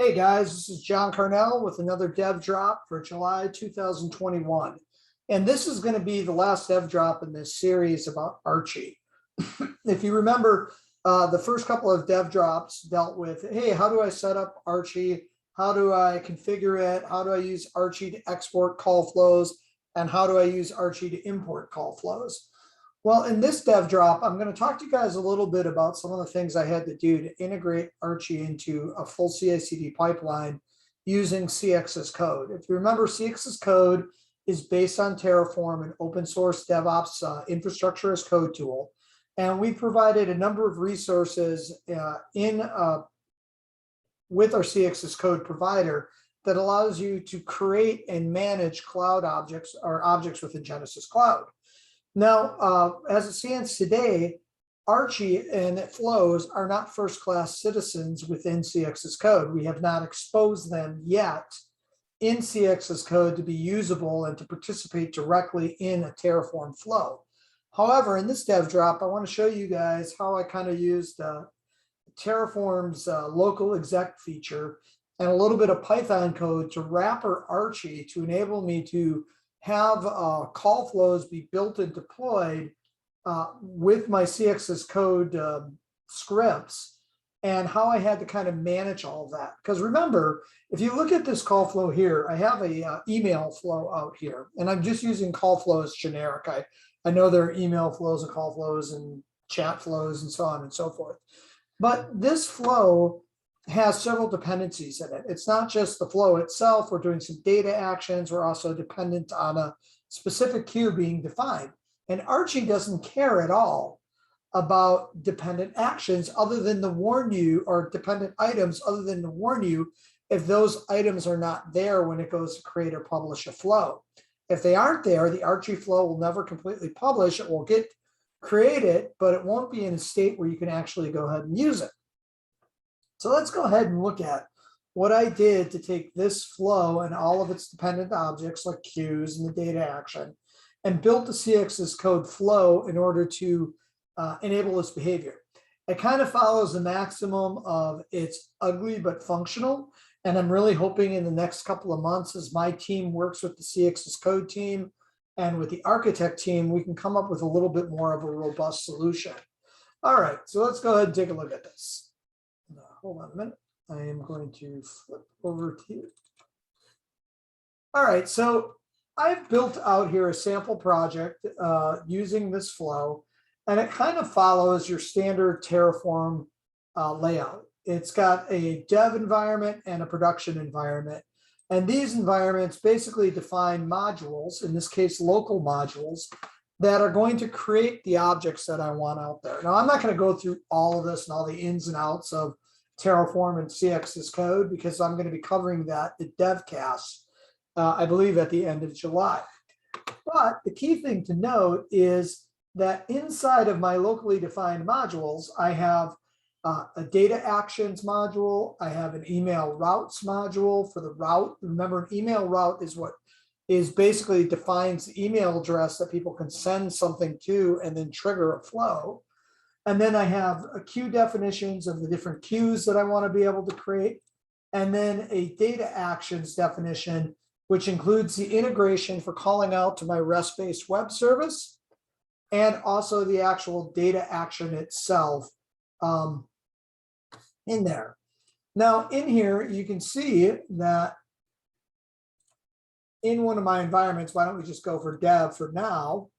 Hey guys, this is John Carnell with another DevDrop for July 2021. And this is going to be the last DevDrop in this series about Archy. If you remember, the first couple of DevDrops dealt with, hey, how do I set up Archy? How do I configure it? How do I use Archy to export call flows? And how do I use Archy to import call flows? Well, in this DevDrop, I'm going to talk to you guys a little bit about some of the things I had to do to integrate Archy into a full CI/CD pipeline using CX's code. If you remember, CX's code is based on Terraform, an open source DevOps infrastructure as code tool. And we provided a number of resources with our CX's code provider that allows you to create and manage cloud objects or objects within Genesys Cloud. Now, as it stands today, Archy and it flows are not first-class citizens within CX's code. We have not exposed them yet in CX's code to be usable and to participate directly in a Terraform flow. However, in this DevDrop, I want to show you guys how I kind of used Terraform's local exec feature and a little bit of Python code to wrapper Archy to enable me to have call flows be built and deployed with my CX's code scripts, and how I had to kind of manage all of that. Because remember, if you look at this call flow here, I have a email flow out here, and I'm just using call flow as generic. I know there are email flows and call flows and chat flows and so on and so forth. But this flow has several dependencies in it. It's not just the flow itself. We're doing some data actions. We're also dependent on a specific queue being defined. And Archy doesn't care at all about dependent actions other than to warn you, or dependent items other than to warn you if those items are not there when it goes to create or publish a flow. If they aren't there, the Archy flow will never completely publish. It will get created, but it won't be in a state where you can actually go ahead and use it. So let's go ahead and look at what I did to take this flow and all of its dependent objects like queues and the data action and built the CX's code flow in order to enable this behavior. It kind of follows the maximum of it's ugly but functional. And I'm really hoping in the next couple of months, as my team works with the CX's code team and with the architect team, we can come up with a little bit more of a robust solution. All right, so let's go ahead and take a look at this. Hold on a minute. I am going to flip over to you. All right, so I've built out here a sample project using this flow, and it kind of follows your standard Terraform layout. It's got a dev environment and a production environment. And these environments basically define modules, in this case, local modules, that are going to create the objects that I want out there. Now, I'm not going to go through all of this and all the ins and outs of Terraform and CX's code, because I'm going to be covering that at DevCast, I believe at the end of July. But the key thing to note is that inside of my locally defined modules, I have a data actions module. I have an email routes module for the route. Remember, an email route is what is basically defines the email address that people can send something to and then trigger a flow. And then I have a queue definitions of the different queues that I want to be able to create. And then a data actions definition, which includes the integration for calling out to my REST-based web service, and also the actual data action itself in there. Now in here, you can see that in one of my environments, why don't we just go for dev for now?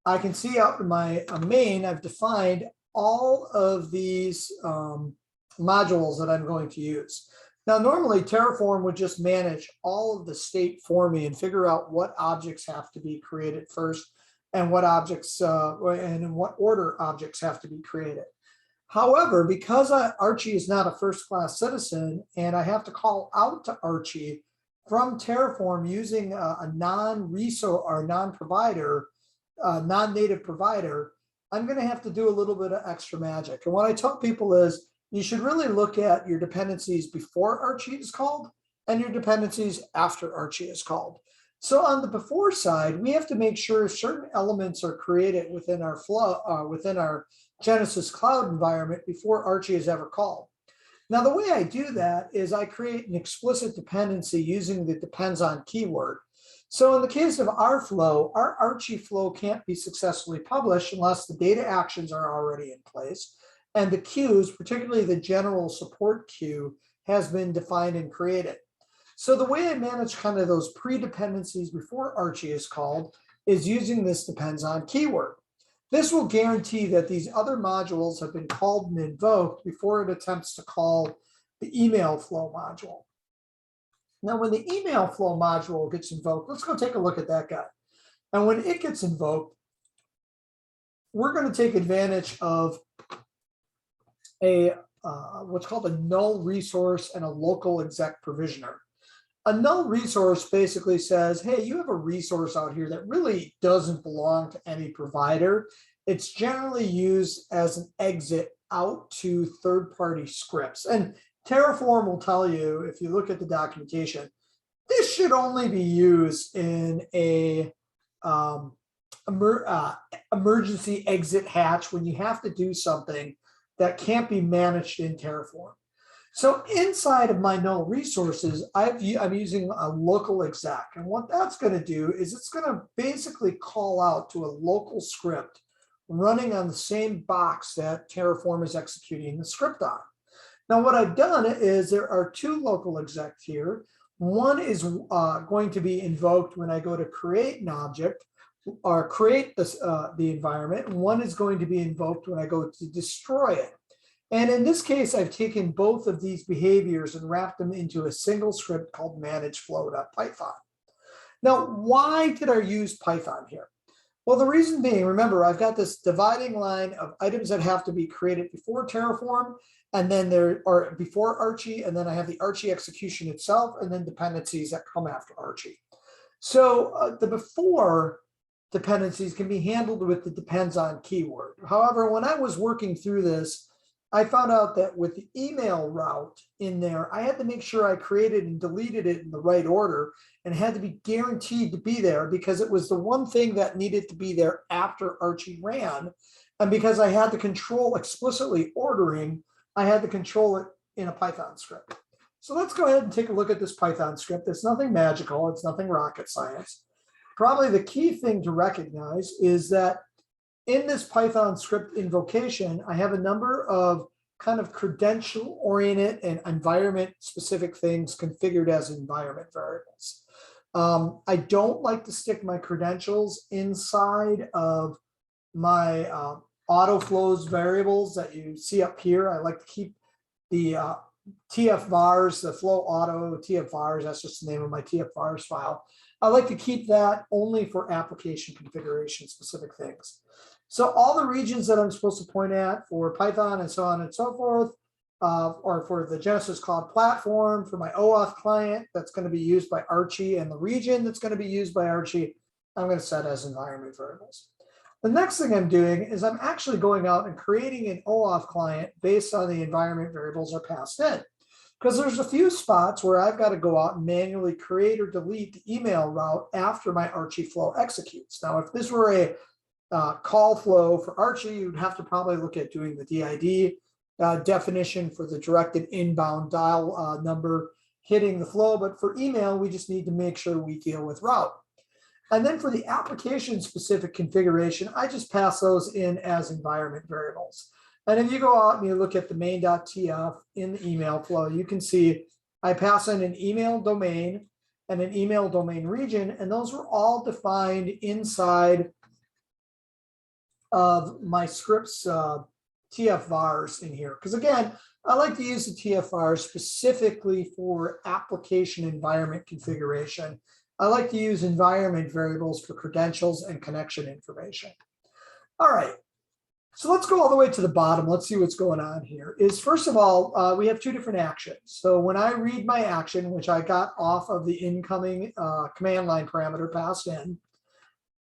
I can see out in my main, I've defined all of these modules that I'm going to use. Now, normally Terraform would just manage all of the state for me and figure out what objects have to be created first and what objects and in what order objects have to be created. However, because Archy is not a first-class citizen and I have to call out to Archy from Terraform using a non-resource or non-provider, non-native provider, I'm going to have to do a little bit of extra magic. And what I tell people is you should really look at your dependencies before Archy is called and your dependencies after Archy is called. So on the before side, we have to make sure certain elements are created within our flow, within our Genesys Cloud environment before Archy is ever called. Now, the way I do that is I create an explicit dependency using the depends on keyword. So in the case of our flow, our Archy flow can't be successfully published unless the data actions are already in place. And the queues, particularly the general support queue, has been defined and created. So the way I manage kind of those pre-dependencies before Archy is called is using this depends on keyword. This will guarantee that these other modules have been called and invoked before it attempts to call the email flow module. Now, when the email flow module gets invoked, let's go take a look at that guy. And when it gets invoked, we're going to take advantage of a what's called a null resource and a local exec provisioner. A null resource basically says, hey, you have a resource out here that really doesn't belong to any provider. It's generally used as an exit out to third-party scripts. And Terraform will tell you, if you look at the documentation, this should only be used in a emergency exit hatch when you have to do something that can't be managed in Terraform. So inside of my null resources, I'm using a local exec. And what that's going to do is it's going to basically call out to a local script running on the same box that Terraform is executing the script on. Now, what I've done is there are two local execs here. One is going to be invoked when I go to create an object or create this, the environment. And one is going to be invoked when I go to destroy it. And in this case, I've taken both of these behaviors and wrapped them into a single script called manageflow.python. Now, why did I use Python here? Well, the reason being, remember, I've got this dividing line of items that have to be created before Terraform, and then there are before Archy, and then I have the Archy execution itself, and then dependencies that come after Archy. So the before dependencies can be handled with the depends on keyword. However, when I was working through this, I found out that with the email route in there, I had to make sure I created and deleted it in the right order and had to be guaranteed to be there because it was the one thing that needed to be there after Archy ran. And because I had to control explicitly ordering, I had to control it in a Python script. So let's go ahead and take a look at this Python script. It's nothing magical. It's nothing rocket science. Probably the key thing to recognize is that in this Python script invocation, I have a number of kind of credential-oriented and environment-specific things configured as environment variables. I don't like to stick my credentials inside of my auto flows variables that you see up here. I like to keep the TF-vars, the flow auto TF-vars, that's just the name of my TF-vars file. I like to keep that only for application configuration specific things. So all the regions that I'm supposed to point at for Python and so on and so forth, or for the Genesys Cloud Platform, for my OAuth client that's going to be used by Archy, and the region that's going to be used by Archy, I'm going to set as environment variables. The next thing I'm doing is I'm actually going out and creating an OAuth client based on the environment variables are passed in. Because there's a few spots where I've got to go out and manually create or delete the email route after my Archy flow executes. Now, if this were a call flow for Archy, you'd have to probably look at doing the DID definition for the directed inbound dial number hitting the flow. But for email, we just need to make sure we deal with route. And then for the application specific configuration, I just pass those in as environment variables. And if you go out and you look at the main.tf in the email flow, you can see I pass in an email domain and an email domain region, and those were all defined inside of my script's TF-vars in here. Because again, I like to use the TF-vars specifically for application environment configuration. I like to use environment variables for credentials and connection information. All right. So let's go all the way to the bottom. Let's see what's going on here. Is first of all, we have two different actions. So when I read my action, which I got off of the incoming command line parameter passed in,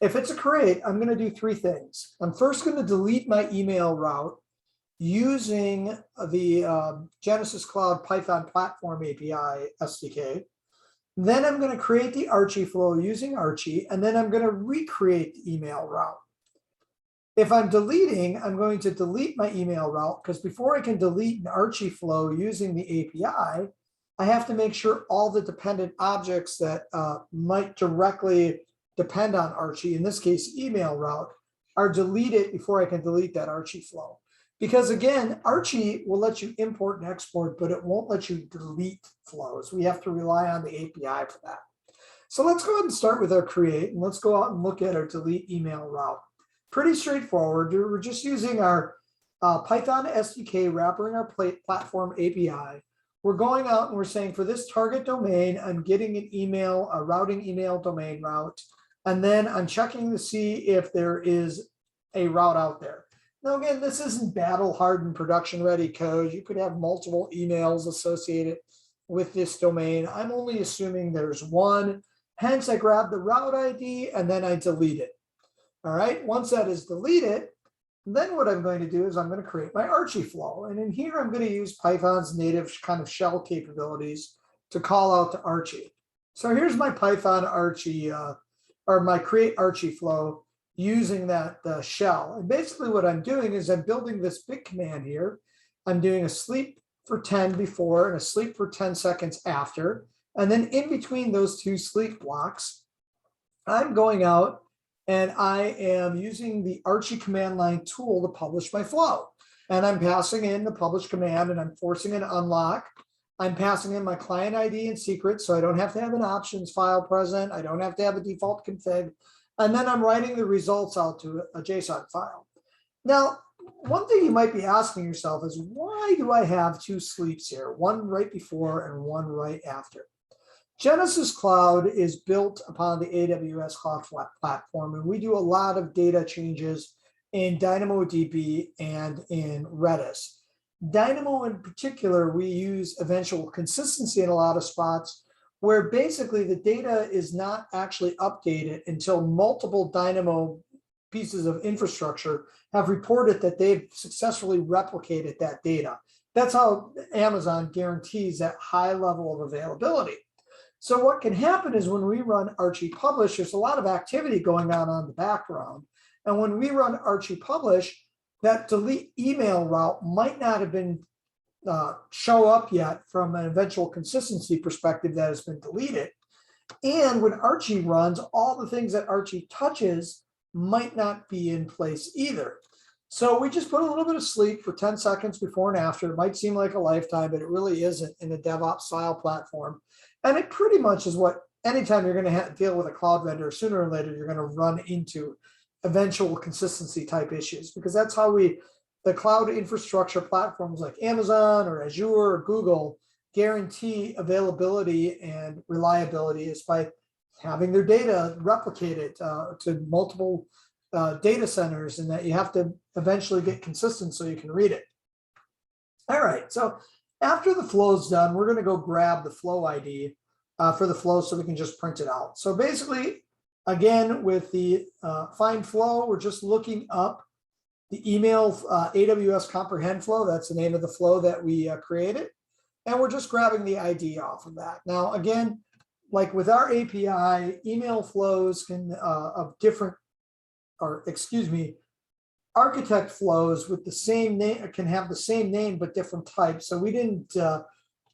if it's a create, I'm going to do three things. I'm first going to delete my email route using the Genesys Cloud Python Platform API SDK. Then I'm going to create the Archy flow using Archy, and then I'm going to recreate the email route. If I'm deleting, I'm going to delete my email route, because before I can delete an Archy flow using the API, I have to make sure all the dependent objects that might directly depend on Archy, in this case, email route, are deleted before I can delete that Archy flow. Because again, Archy will let you import and export, but it won't let you delete flows. We have to rely on the API for that. So let's go ahead and start with our create, and let's go out and look at our delete email route. Pretty straightforward. We're just using our Python SDK wrapping our platform API. We're going out and we're saying for this target domain, I'm getting an email, a routing email domain route, and then I'm checking to see if there is a route out there. Now, again, this isn't battle-hardened production-ready code. You could have multiple emails associated with this domain. I'm only assuming there's one. Hence, I grab the route ID and then I delete it. All right, once that is deleted, then what I'm going to do is I'm going to create my Archy flow. And in here, I'm going to use Python's native kind of shell capabilities to call out to Archy. So here's my Python Archy, or my create Archy flow using that shell. And basically what I'm doing is I'm building this big command here. I'm doing a sleep for 10 before and a sleep for 10 seconds after. And then in between those two sleep blocks, I'm going out and I am using the Archy command line tool to publish my flow. And I'm passing in the publish command and I'm forcing an unlock. I'm passing in my client ID and secret, so I don't have to have an options file present. I don't have to have a default config. And then I'm writing the results out to a JSON file. Now, one thing you might be asking yourself is, why do I have two sleeps here? One right before and one right after. Genesys Cloud is built upon the AWS Cloud Platform, and we do a lot of data changes in DynamoDB and in Redis. Dynamo in particular, we use eventual consistency in a lot of spots where basically the data is not actually updated until multiple Dynamo pieces of infrastructure have reported that they've successfully replicated that data. That's how Amazon guarantees that high level of availability. So what can happen is when we run Archy publish, there's a lot of activity going on the background. And when we run Archy publish, that delete email route might not have been show up yet from an eventual consistency perspective that has been deleted. And when Archy runs, all the things that Archy touches might not be in place either. So we just put a little bit of sleep for 10 seconds before and after. It might seem like a lifetime, but it really isn't in a DevOps style platform. And it pretty much is what, anytime you're going to deal with a cloud vendor, sooner or later, you're going to run into eventual consistency type issues, because that's how the cloud infrastructure platforms like Amazon or Azure or Google guarantee availability and reliability is by having their data replicated to multiple data centers, and that you have to eventually get consistent so you can read it. All right, so after the flow is done, we're going to go grab the flow ID for the flow so we can just print it out. So basically, again, with the find flow, we're just looking up the email AWS comprehend flow. That's the name of the flow that we created. And we're just grabbing the ID off of that. Now, again, like with our API, email flows can of different, or excuse me, architect flows with the same name can have the same name but different types. So we didn't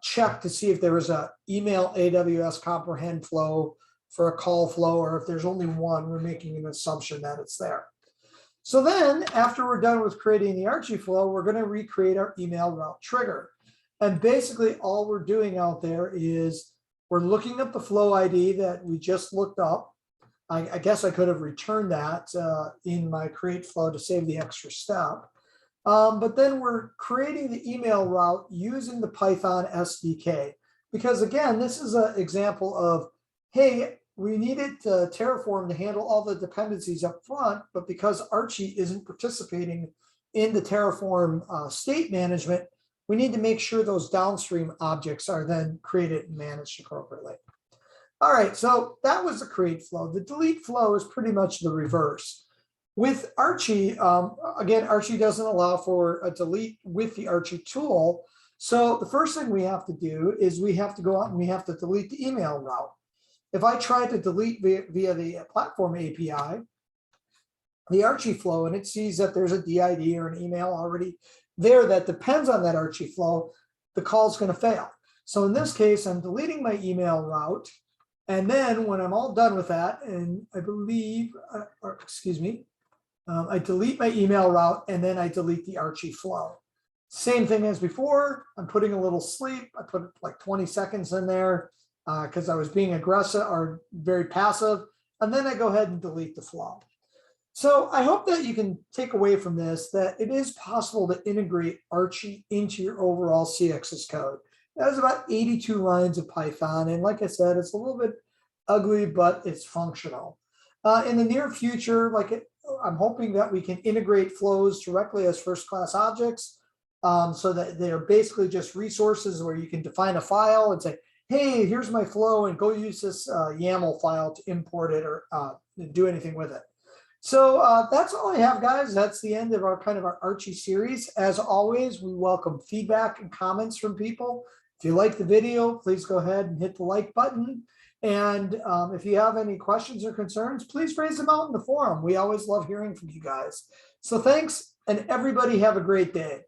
check to see if there was a email AWS comprehend flow for a call flow, or if there's only one, we're making an assumption that it's there. So then after we're done with creating the Archy flow, we're going to recreate our email route trigger. And basically all we're doing out there is we're looking up the flow ID that we just looked up. I guess I could have returned that in my create flow to save the extra step. But then we're creating the email route using the Python SDK. Because again, this is an example of, hey, we needed Terraform to handle all the dependencies up front, but because Archy isn't participating in the Terraform state management, we need to make sure those downstream objects are then created and managed appropriately. All right, so that was the create flow. The delete flow is pretty much the reverse. With Archy, again, Archy doesn't allow for a delete with the Archy tool. So the first thing we have to do is we have to go out and we have to delete the email route. If I try to delete via the platform API, the Archy flow and it sees that there's a DID or an email already there that depends on that Archy flow, the call is going to fail. So in this case, I'm deleting my email route. And then when I'm all done with that, and I believe, I delete my email route and then I delete the Archy flow. Same thing as before, I'm putting a little sleep. I put like 20 seconds in there because I was being aggressive or very passive. And then I go ahead and delete the flow. So I hope that you can take away from this that it is possible to integrate Archy into your overall CXS code. That is about 82 lines of Python. And like I said, it's a little bit ugly, but it's functional. In the near future, I'm hoping that we can integrate flows directly as first-class objects so that they're basically just resources where you can define a file and say, hey, here's my flow and go use this YAML file to import it or do anything with it. So that's all I have, guys. That's the end of our our Archy series. As always, we welcome feedback and comments from people. If you like the video, please go ahead and hit the like button. And if you have any questions or concerns, please raise them out in the forum. We always love hearing from you guys. So thanks, and everybody have a great day.